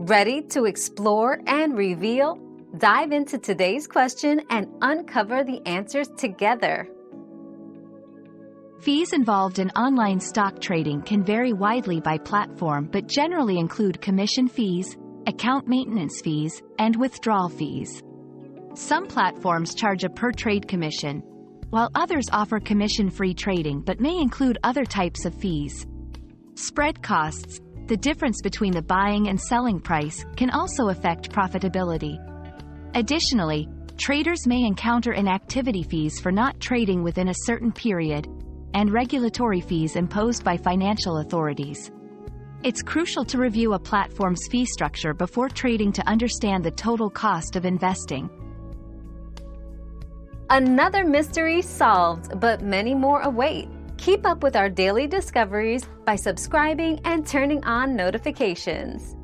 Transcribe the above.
Ready to explore and reveal? Dive into today's question and uncover the answers together. Fees involved in online stock trading can vary widely by platform but generally include commission fees, account maintenance fees, and withdrawal fees. Some platforms charge a per-trade commission, while others offer commission-free trading but may include other types of fees. Spread costs, the difference between the buying and selling price, can also affect profitability. Additionally, traders may encounter inactivity fees for not trading within a certain period, and regulatory fees imposed by financial authorities. It's crucial to review a platform's fee structure before trading to understand the total cost of investing. Another mystery solved, but many more await. Keep up with our daily discoveries by subscribing and turning on notifications.